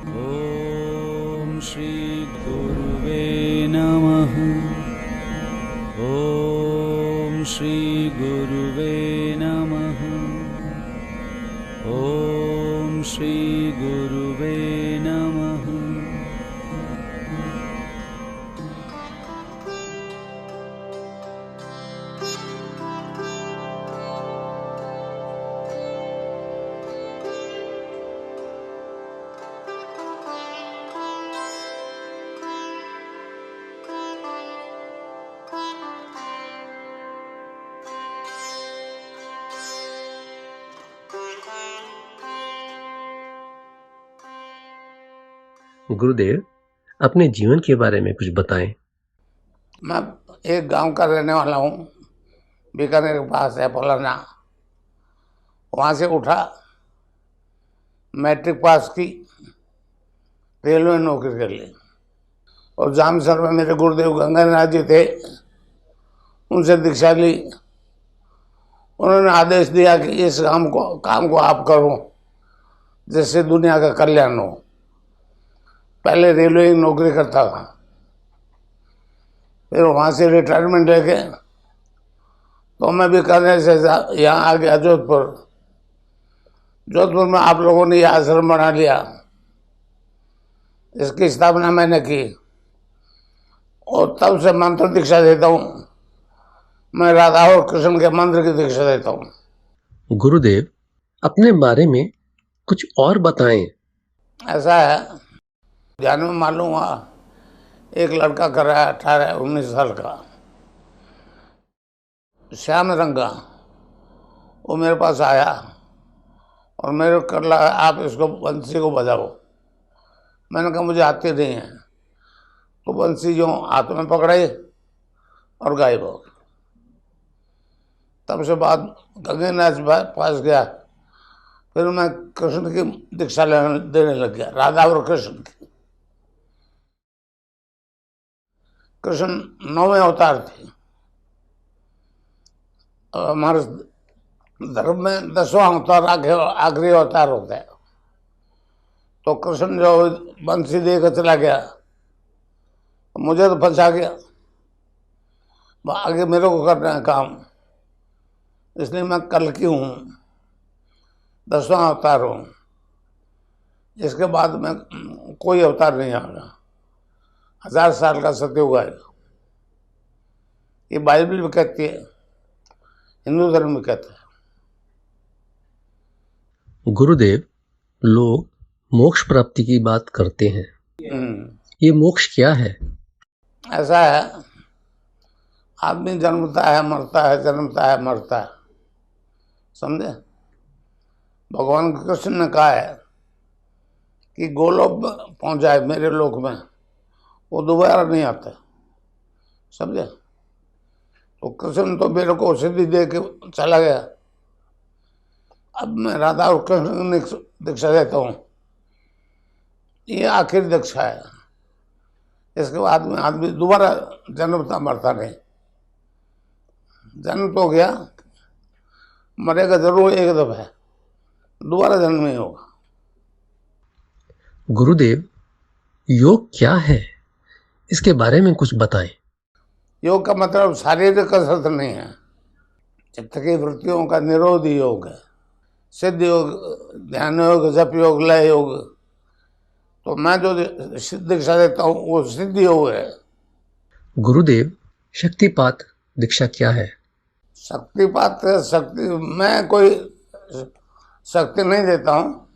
ॐ श्री गुरुवे नमः। ॐ श्री गुरुवे नमः। ॐ श्री गुरुवे नमः। गुरुदेव, अपने जीवन के बारे में कुछ बताएं। मैं एक गांव का रहने वाला हूँ, बीकानेर के पास है पलाना। वहाँ से उठा, मैट्रिक पास की, रेलवे नौकरी कर ली। और जामसर में मेरे गुरुदेव गंगानाथ जी थे, उनसे दीक्षा ली। उन्होंने आदेश दिया कि इस काम को आप करो जिससे दुनिया का कल्याण हो। पहले रेलवे की नौकरी करता था, फिर वहाँ से रिटायरमेंट लेके तो मैं भी करने से यहाँ आ गया जोधपुर। जोधपुर में आप लोगों ने यह आश्रम बना लिया, इसकी स्थापना मैंने की और तब से मंत्र दीक्षा देता हूँ। मैं राधा और कृष्ण के मंत्र की दीक्षा देता हूँ। गुरुदेव, अपने बारे में कुछ और बताएं। ऐसा है, ध्यान में मालूम हुआ एक लड़का कर रहा है 18-19 साल का, श्याम रंग का। वो मेरे पास आया और मेरे कर लगा आप इसको बंसी को बजाओ। मैंने कहा मुझे आती नहीं है। तो बंसी जो हाथ में पकड़ाई और गायब हो गई। तब से बाद गंगानाथ पास गया, फिर मैं कृष्ण की दीक्षा देने लग गया, राधा और कृष्ण की। कृष्ण 9वें अवतार थे। हमारे धर्म में 10वां अवतार आखिरी अवतार होता है। तो कृष्ण जो बंसी देकर चला गया, मुझे तो फंसा गया, आगे मेरे को करना है काम। इसलिए मैं कल की हूँ, 10वां अवतार हूँ। इसके बाद में कोई अवतार नहीं आएगा। 1000 साल का सतयुग आएगा। ये बाइबल भी कहती है, हिंदू धर्म में कहता है। गुरुदेव, लोग मोक्ष प्राप्ति की बात करते हैं। ये मोक्ष क्या है? ऐसा है, आदमी जन्मता है मरता है, जन्मता है मरता है, समझे। भगवान कृष्ण ने कहा है कि गोलोक पहुंच जाए मेरे लोक में, वो दोबारा नहीं आता, समझे। तो कृष्ण तो मेरे को सिद्धि दे के चला गया। अब मैं राधा और कृष्ण की दीक्षा देता हूँ। ये आखिरी दीक्षा है। इसके बाद में आदमी दोबारा जन्मता मरता नहीं। जन्म तो गया, मरेगा जरूर एक दफा, दोबारा जन्म नहीं होगा। गुरुदेव, योग क्या है, इसके बारे में कुछ बताएं। योग का मतलब शारीरिक कसरत नहीं है, चित्त की वृत्तियों का निरोध योग है। सिद्ध योग, ध्यान योग, जप योग, लय योग। तो मैं जो दीक्षा देता हूँ वो सिद्ध योग है। गुरुदेव, शक्तिपात दीक्षा क्या है? शक्तिपात मैं कोई शक्ति नहीं देता हूँ।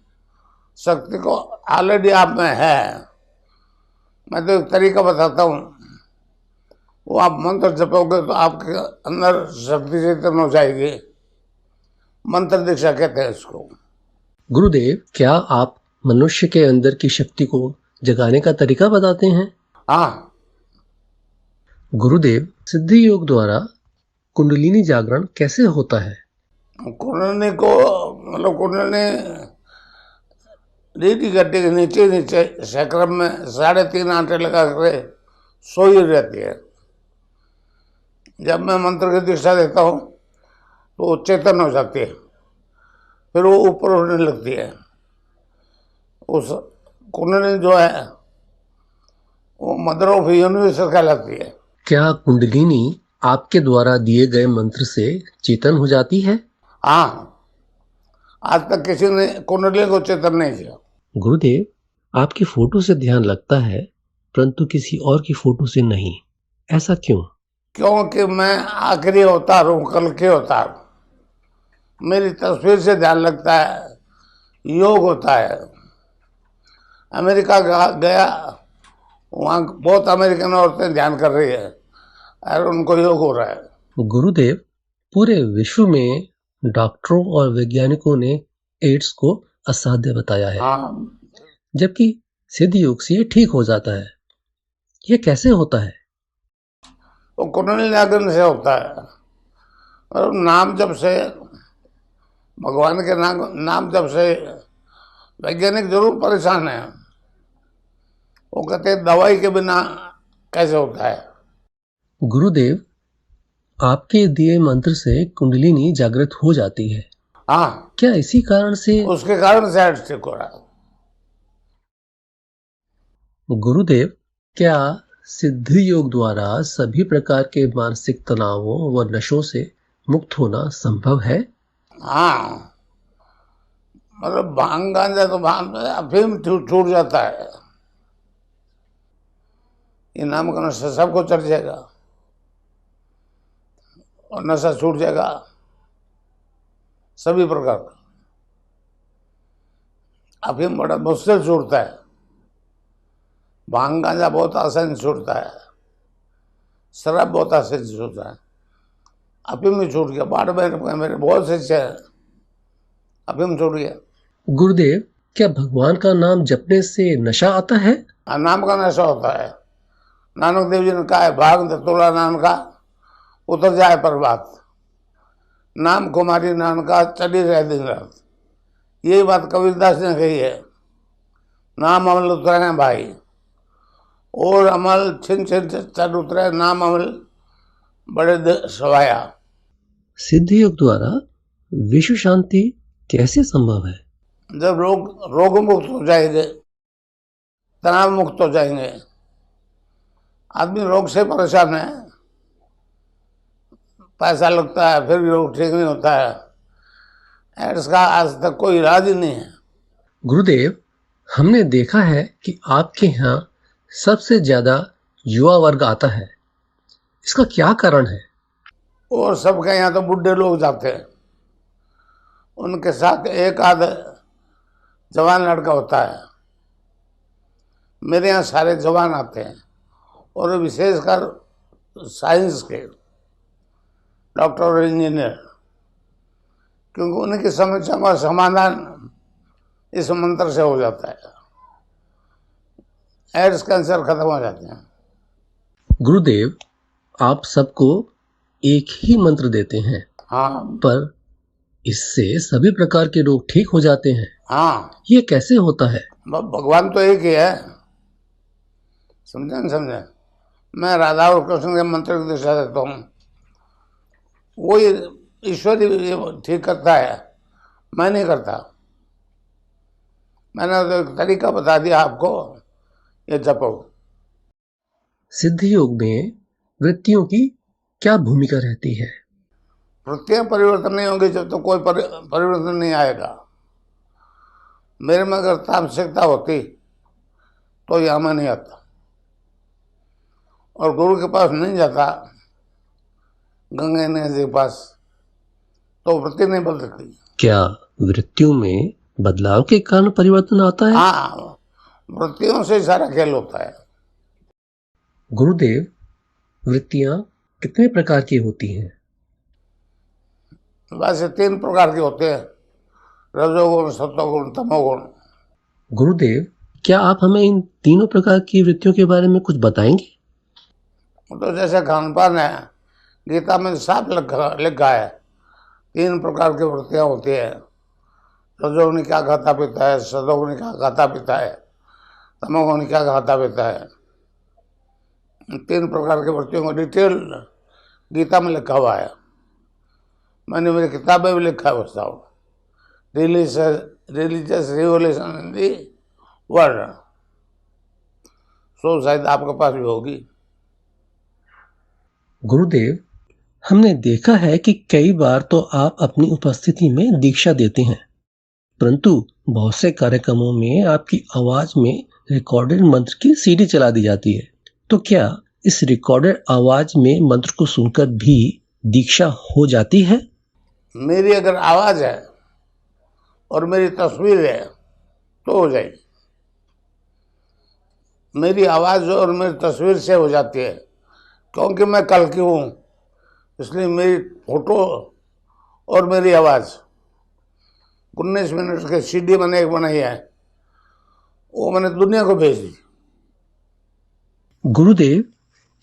शक्ति को ऑलरेडी आप में है। मैं तो एक तरीका बताता हूँ, वो आप मंत्र जपोगे तो आपके अंदर शक्ति चेतन हो जाएगी। मंत्र दीक्षा कहते हैं इसको। गुरुदेव, क्या आप मनुष्य के अंदर की शक्ति को जगाने का तरीका बताते हैं? हाँ। गुरुदेव, सिद्धि योग द्वारा कुंडलिनी जागरण कैसे होता है? कुंडलिनी को मतलब कुंडलिनी रीढ़ की गड्ढे के नीचे नीचे सैक्रम में 3.5 आंटे लगा कर सोई रहती है। जब मैं मंत्र की दीक्षा देता हूँ तो वो चेतन हो जाती है, फिर वो ऊपर उड़ने लगती है। उस कुंडली जो है वो मदर ऑफ यूनिवर्स कहलाती है। क्या कुंडलिनी आपके द्वारा दिए गए मंत्र से चेतन हो जाती है? हाँ, आज तक किसी ने कुंडली को चेतन नहीं किया। गुरुदेव, आपकी फोटो से ध्यान लगता है परंतु किसी और की फोटो से नहीं, ऐसा क्यों? क्योंकि मैं आखिरी अवतार हूँ, कल के अवतार। मेरी तस्वीर से ध्यान लगता है, योग होता है। अमेरिका गया, वहाँ बहुत अमेरिकन औरतें ध्यान कर रही है और उनको योग हो रहा है। गुरुदेव, पूरे विश्व में डॉक्टरों और वैज्ञानिकों ने एड्स को असाध्य बताया है, हाँ, जबकि सिद्ध योग से ये ठीक हो जाता है। ये कैसे होता है? तो कुंडली जागरण से होता है। और नाम जब से, भगवान के नाम जब से वैज्ञानिक जरूर परेशान है। वो कहते हैं दवाई के बिना कैसे होता है। गुरुदेव, आपके दिए मंत्र से कुंडलिनी जागृत हो जाती है। हाँ, क्या इसी कारण से? उसके कारण से हार्ट अटैक हो रहा है। गुरुदेव, क्या सिद्ध योग द्वारा सभी प्रकार के मानसिक तनावों व नशों से मुक्त होना संभव है? हाँ, मतलब भांग गांजा तो भांग, अफीम छूट जाता है। ये नाम का नशा सबको चढ़ जाएगा और नशा छूट जाएगा सभी प्रकार का। अफीम बड़ा मुश्किल छूटता है, भांग गांजा बहुत आसानी छूटता है, शराब बहुत आसानी से छूटता है। अफीम भी छूट गया, बाढ़ में मेरे बहुत से अफीम छूट गया। गुरुदेव, क्या भगवान का नाम जपने से नशा आता है? नाम का नशा होता है। नानक देव जी ने कहा है, भाग तोड़ा नाम का उतर जाए पर्वत, नाम कुमारी नानका चली रहे दिन रात। यही बात कबीरदास ने कही है, नाम अमल उतरे भाई, और अमल छिन छिन चढ़ उतरे, नाम अमल बड़े सवाया। सिद्ध योग द्वारा विश्व शांति कैसे संभव है? जब रोग मुक्त हो जाएंगे, तनाव मुक्त हो जाएंगे। आदमी रोग से परेशान है, पैसा लगता है फिर भी रोग ठीक नहीं होता है। एड्स का आज तक कोई इलाज ही नहीं है। गुरुदेव, हमने देखा है कि आपके यहाँ सबसे ज्यादा युवा वर्ग आता है, इसका क्या कारण है? और सबके यहाँ तो बुढ़े लोग जाते हैं, उनके साथ एक आध जवान लड़का होता है। मेरे यहाँ सारे जवान आते हैं, और विशेषकर साइंस के डॉक्टर और इंजीनियर, क्योंकि उनकी समस्या का समाधान इस मंत्र से हो जाता है। एड्स कैंसर खत्म हो जाते हैं। गुरुदेव, आप सबको एक ही मंत्र देते हैं, हाँ, पर इससे सभी प्रकार के रोग ठीक हो जाते हैं। हाँ, ये कैसे होता है? भगवान तो एक ही है, समझे न समझे। मैं राधा और कृष्ण के मंत्र की दिशा देता हूँ, वो ईश्वर ही ठीक करता है, मैं नहीं करता। मैंने तो एक तरीका बता दिया आपको, ये जपो। सिद्ध योग में वृत्तियों की क्या भूमिका रहती है? वृत्तियाँ परिवर्तन नहीं होंगी जब तो कोई परिवर्तन नहीं आएगा। मेरे में अगर तामसिकता होती तो यहाँ में नहीं आता, और गुरु के पास नहीं जाता, गंगा नदी के पास, तो वृत्ति नहीं बदलती। क्या वृत्तियों में बदलाव के कारण परिवर्तन आता है? हाँ, वृत्तियों से सारा खेल होता है। गुरुदेव, वृत्तियां कितने प्रकार की होती हैं? वैसे 3 प्रकार के होते हैं, रजोगुण, सत्वगुण, तमोगुण। गुरुदेव, क्या आप हमें इन तीनों प्रकार की वृत्तियों के बारे में कुछ बताएंगे? तो जैसे खान पान है, गीता में साफ लिखा है 3 प्रकार की वृत्तियाँ होती है। रजोगुण क्या खाता पीता है, सत्वगुण क्या खाता पीता है, तमोगुण क्या खाता पीता है। 3 प्रकार की वृत्तियों को डिटेल गीता में लिखा हुआ है। मैंने मेरी किताबें भी लिखा है, बताओ। Religious revolution in the world, so शायद आपके पास भी होगी। गुरुदेव, हमने देखा है कि कई बार तो आप अपनी उपस्थिति में दीक्षा देते हैं, परंतु बहुत से कार्यक्रमों में आपकी आवाज में रिकॉर्डेड मंत्र की सीडी चला दी जाती है। तो क्या इस रिकॉर्डेड आवाज में मंत्र को सुनकर भी दीक्षा हो जाती है? मेरी अगर आवाज है और मेरी तस्वीर है तो हो जाएगी। मेरी आवाज और मेरी तस्वीर से हो जाती है, क्योंकि मैं कल की हूँ, इसलिए मेरी फोटो और मेरी आवाज 19 मिनट के सीडी मैंने एक बनाई है, वो मैंने दुनिया को भेज दी। गुरुदेव,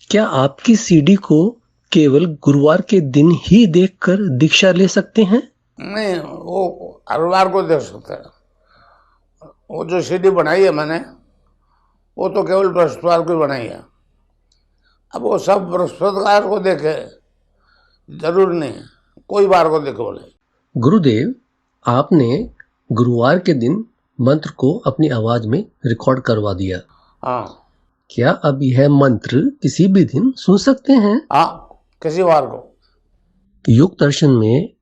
क्या आपकी सीडी को केवल गुरुवार के दिन ही देखकर दीक्षा ले सकते हैं? नहीं, वो हर बार को देख सकते हैं। वो जो सीडी बनाई है मैंने, वो तो केवल बृहस्पतिवार को बनाई है। अब वो सब बृहस्पतिवार को देखे जरूर नहीं है, कोई बार को देखे बोले। गुरुदेव, आपने गुरुवार के दिन मंत्र को अपनी आवाज में रिकॉर्ड करवा दिया। हाँ क्या अब यह मंत्र किसी भी दिन सुन सकते हैं? हाँ, किसी बार को। योग दर्शन में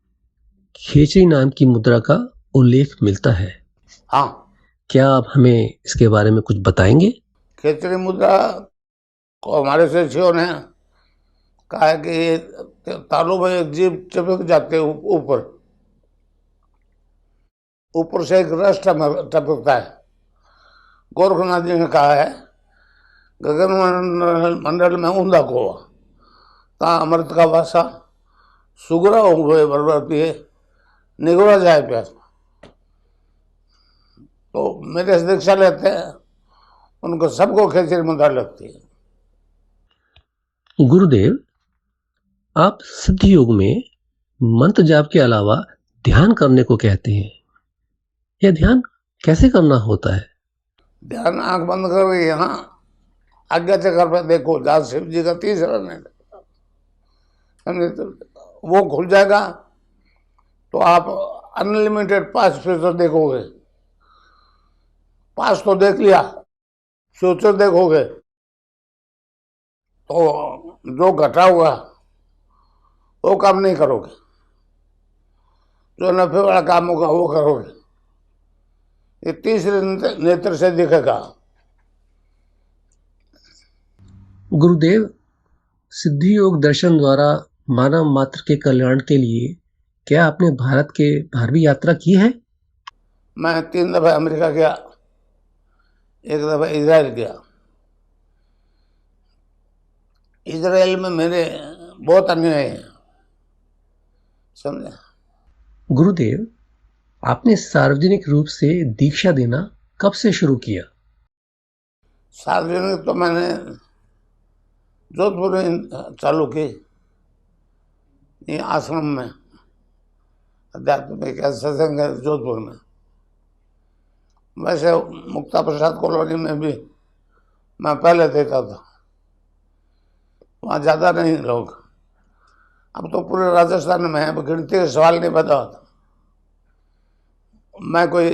खेचरी नाम की मुद्रा का उल्लेख मिलता है। हाँ, क्या आप हमें इसके बारे में कुछ बताएंगे? खेचरी मुद्रा को हमारे शिष्यों ने कहा है कि ये तालू में एक जीव चिपक जाते हैं ऊपर, ऊपर से एक रस टपकता है। गोरखनाथ जी ने कहा है, गगन मंडल में ऊंधा कोवा ता अमृत का वासा, सुगरा हुए बरबर पिए निगुरा जाए प्यास। तो मेरे से दीक्षा लेते हैं, उनको सबको खेचरी मुद्रा लगती है। गुरुदेव, आप सिद्ध योग में मंत्र जाप के अलावा ध्यान करने को कहते हैं। यह ध्यान कैसे करना होता है? ध्यान आंख बंद करके यहाँ आज्ञा चक्र पे देखो, जहाँ शिव जी का 30 रन है, वो खुल जाएगा तो आप अनलिमिटेड 5% देखोगे। 5 तो देख लिया, फ्यूचर देखोगे तो जो घटा हुआ वो काम नहीं करोगे, जो नफे वाला काम होगा वो करोगे। ये तीसरे नेत्र से दिखेगा। गुरुदेव, सिद्धि योग दर्शन द्वारा मानव मात्र के कल्याण के लिए क्या आपने भारत के बाहर भी यात्रा की है? मैं 3 दफा अमेरिका गया, 1 दफा इजराइल गया। इजराइल में मेरे बहुत अन्याय हैं, समझे? गुरुदेव, आपने सार्वजनिक रूप से दीक्षा देना कब से शुरू किया? सार्वजनिक तो मैंने जोधपुर में चालू की, ये आश्रम में आध्यात्मिक सत्संग है जोधपुर में। वैसे मुक्ता प्रसाद कॉलोनी में भी मैं पहले देता था, वहाँ ज़्यादा नहीं लोग। अब तो पूरे राजस्थान में है, गिनती के सवाल नहीं पता होता। मैं कोई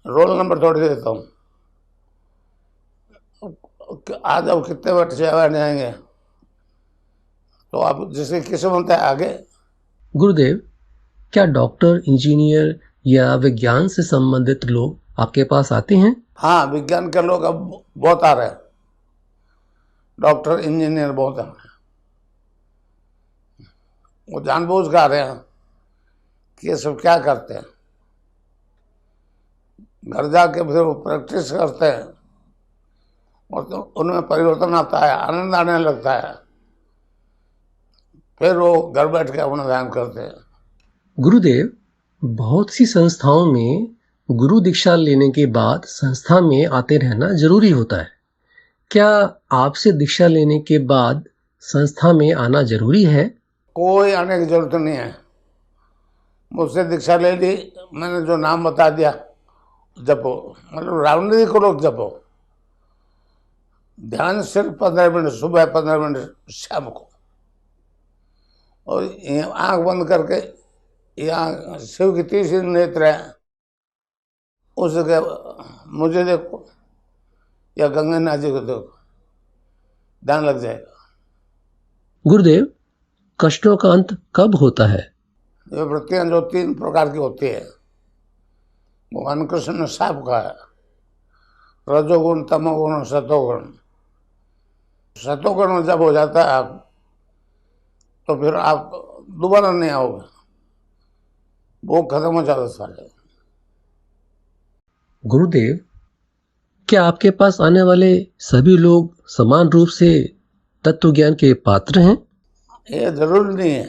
रोल नंबर थोड़ी देता हूँ, आज अब कितने बच्चे जाएंगे तो आप जिसकी किस्मत है आगे। गुरुदेव, क्या डॉक्टर, इंजीनियर या विज्ञान से संबंधित लोग आपके पास आते हैं? हाँ, विज्ञान के लोग अब बहुत आ रहे हैं, डॉक्टर इंजीनियर बहुत आ रहे हैं। वो जानबूझ कर आ रहे हैं कि ये सब क्या करते हैं, घर जाके फिर वो प्रैक्टिस करते हैं और तो उनमें परिवर्तन आता है, आनंद आने लगता है, फिर वो घर बैठ के अपना ध्यान करते हैं। गुरुदेव, बहुत सी संस्थाओं में गुरु दीक्षा लेने के बाद संस्था में आते रहना जरूरी होता है। क्या आपसे दीक्षा लेने के बाद संस्था में आना जरूरी है? कोई आने की जरूरत नहीं है। मुझसे दीक्षा ले ली, मैंने जो नाम बता दिया जपो, मतलब रावणी को लोग जपो। ध्यान सिर्फ 15 मिनट सुबह, 15 मिनट शाम को, और आंख बंद करके यहाँ शिव की 30 नेत्र है, उस जगह मुझे देखो या गंगा नाथ जी को देखो, ध्यान लग जाएगा। गुरुदेव, कष्टों का अंत कब होता है? ये वृत्तियां जो 3 प्रकार की होती है, भगवान कृष्ण ने साफ कहा है, रजोगुण, तमोगुण और सतोगुण। सतोगुण जब हो जाता है आप, तो फिर आप दोबारा नहीं आओगे, वो खत्म हो जाता सारे। गुरुदेव, क्या आपके पास आने वाले सभी लोग समान रूप से तत्व ज्ञान के पात्र हैं? ये जरूरी नहीं है,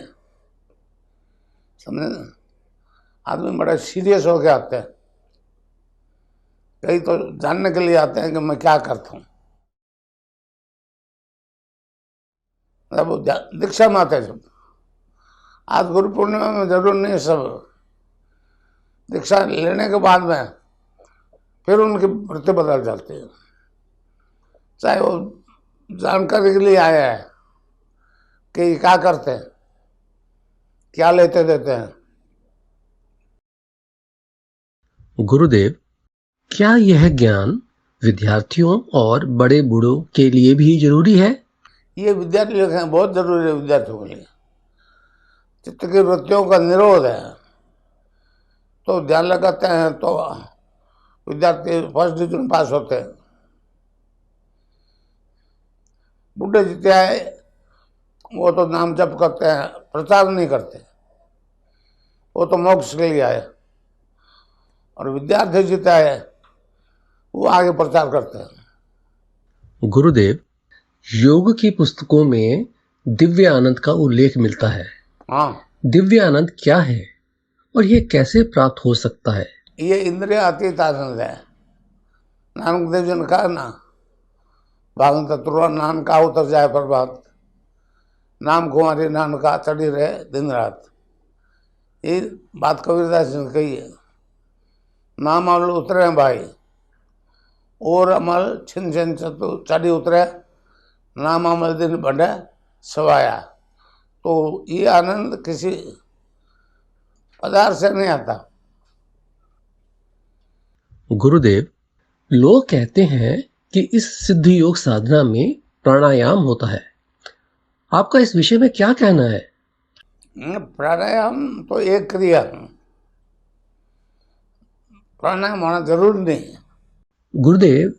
समझे ना। आदमी बड़ा सीरियस होके आते हैं, कई तो जानने के लिए आते हैं कि मैं क्या करता हूँ। जब दीक्षा में आते हैं, जब आज गुरु पूर्णिमा में जरूर नहीं, सब दीक्षा लेने के बाद में फिर उनकी वृत्ति बदल जाती है, चाहे वो जानकारी के लिए आया है कि क्या करते हैं, क्या लेते देते हैं। गुरुदेव, क्या यह ज्ञान विद्यार्थियों और बड़े बूढ़ों के लिए भी जरूरी है? ये विद्यार्थी लोग हैं, बहुत जरूरी है विद्यार्थियों के लिए। चित्त की वृत्तियों का निरोध है, तो ध्यान लगाते हैं तो विद्यार्थी फर्स्ट डिवीजन पास होते हैं। बूढ़े जितने आए वो तो नाम जप करते हैं, प्रचार नहीं करते, वो तो मोक्ष के लिए आए। और विद्यार्थी जितने आए वो आगे प्रचार करते हैं। गुरुदेव, योग की पुस्तकों में दिव्य आनंद का उल्लेख मिलता है। हाँ, दिव्य आनंद क्या है और ये कैसे प्राप्त हो सकता है? ये इंद्रिय अतीत आनंद है। नानक देव जी ने कहा ना, भागन तत्व नाम का उतर जाए प्रभात, नाम कुमारी नाम का चढ़ी रहे दिन रात। ये बात कबीरदास जी ने कही है। नाम अमल उतरे भाई, और अमल छिन छिन चढ़ी उतरे, नाम अमल दिन बढ़े सवाया। तो ये आनंद किसी पदार्थ से नहीं आता। गुरुदेव, लोग कहते हैं कि इस सिद्धि योग साधना में प्राणायाम होता है, आपका इस विषय में क्या कहना है? प्राणायाम तो एक क्रिया, प्राणायाम होना जरूरी नहीं है। गुरुदेव,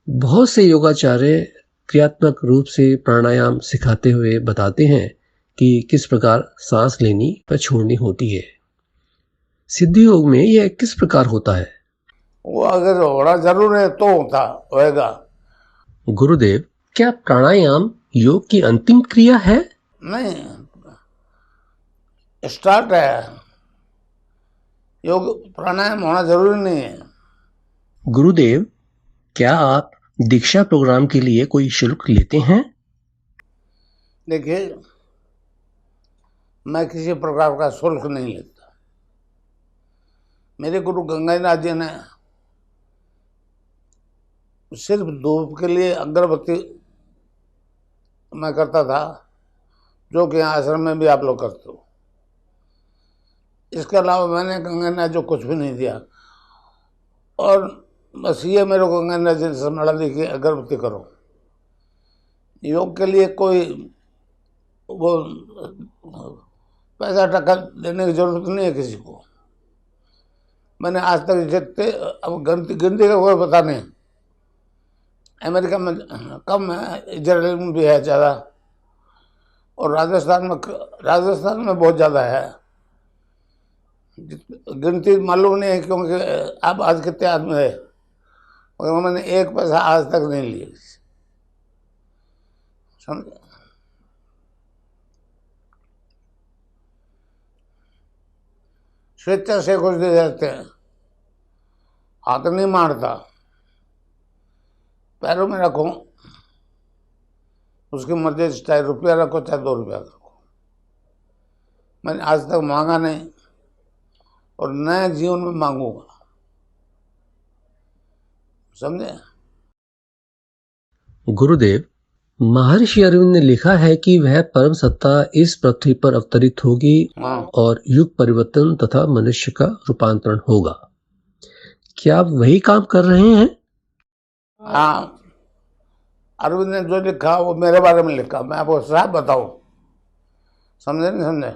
बहुत से योगाचार्य क्रियात्मक रूप से प्राणायाम सिखाते हुए बताते हैं कि किस प्रकार सांस लेनी व छोड़नी होती है। सिद्धि योग में यह किस प्रकार होता है? वो अगर होना जरूर है तो होएगा। गुरुदेव, क्या प्राणायाम योग की अंतिम क्रिया है? नहीं, स्टार्ट है। योग प्राणायाम होना जरूरी नहीं है। गुरुदेव, क्या आप दीक्षा प्रोग्राम के लिए कोई शुल्क लेते हैं? देखिए, मैं किसी प्रकार का शुल्क नहीं लेता। मेरे गुरु गंगानाथ जी ने सिर्फ धूप के लिए अगरबत्ती मैं करता था, जो कि यहाँ आश्रम में भी आप लोग करते हो। इसके अलावा मैंने गंगानाथ जो कुछ भी नहीं दिया, और बस ये मेरे को गंगानाथ जी से मड़ा दी कि अगरबत्ती करो। योग के लिए कोई वो पैसा टका देने की जरूरत नहीं है किसी को। मैंने आज तक जितने, अब गिनती का कोई पता नहीं, अमेरिका में कम है, इजराइल में भी है ज़्यादा, और राजस्थान में बहुत ज़्यादा है। गिनती मालूम नहीं है, क्योंकि अब आज कितने आदमी है, मगर मैंने एक पैसा आज तक नहीं लिया, समझे। स्वेच्छा से कुछ दे देते हैं, हाथ नहीं मारता, पैरों में रखो, उसकी मर्जी, चाहे रुपया रखो चाहे 2 रुपया रखो। मैंने आज तक मांगा नहीं और नए जीवन में मांगूंगा, समझे। गुरुदेव, महर्षि अरविंद ने लिखा है कि वह परम सत्ता इस पृथ्वी पर अवतरित होगी और युग परिवर्तन तथा मनुष्य का रूपांतरण होगा। क्या आप वही काम कर रहे हैं? हाँ, अरविंद ने जो लिखा वो मेरे बारे में लिखा, मैं आपको साफ बताऊं, समझे नहीं समझे?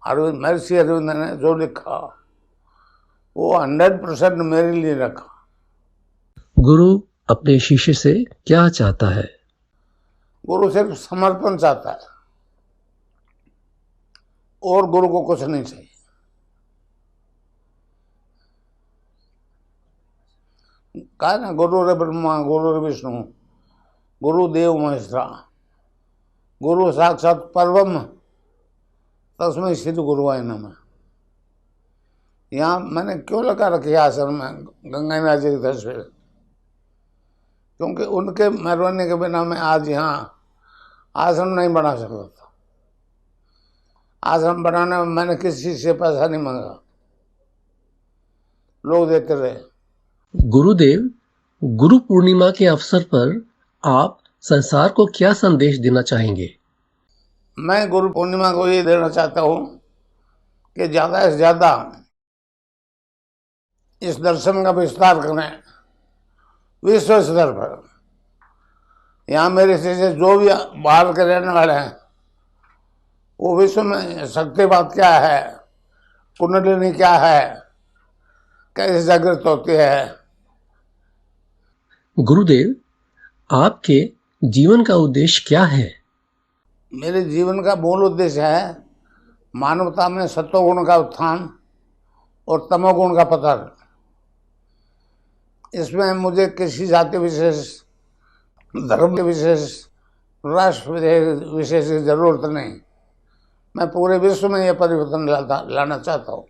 अरविंद, महर्षि अरविंद ने जो लिखा वो 100% मेरे लिए रखा। गुरु अपने शिष्य से क्या चाहता है? गुरु सिर्फ समर्पण चाहता है और गुरु को कुछ नहीं चाहिए। कहा ना, गुरु रे ब्रह्मा गुरु रे विष्णु गुरु देव महेश्वरा गुरु साक्षात परब्रह्म तस्मै श्री गुरुवाय नमः। यहाँ मैंने क्यों लगा रखी आश्रम में गंगा जी की तस्वीर? क्योंकि उनके मेहरबानी के बिना मैं आज यहाँ आश्रम नहीं बना सकता था। आश्रम बनाने में मैंने किसी से पैसा नहीं मांगा, लोग देते रहे। गुरुदेव, गुरु पूर्णिमा के अवसर पर आप संसार को क्या संदेश देना चाहेंगे? मैं गुरु पूर्णिमा को ये देना चाहता हूँ कि ज़्यादा से ज़्यादा इस दर्शन का विस्तार करें विश्व स्तर पर। यहाँ मेरे से जो भी बाहर के रहने वाले हैं वो विश्व में शक्तिपात क्या है, कुंडलिनी क्या है, कैसे जागृत होती है। गुरुदेव, आपके जीवन का उद्देश्य क्या है? मेरे जीवन का मूल उद्देश्य है मानवता में सत्वगुण का उत्थान और तमोगुण का पतन। इसमें मुझे किसी जाति विशेष, धर्म विशेष, राष्ट्र विशेष की जरूरत नहीं। मैं पूरे विश्व में यह परिवर्तन लाना चाहता हूँ।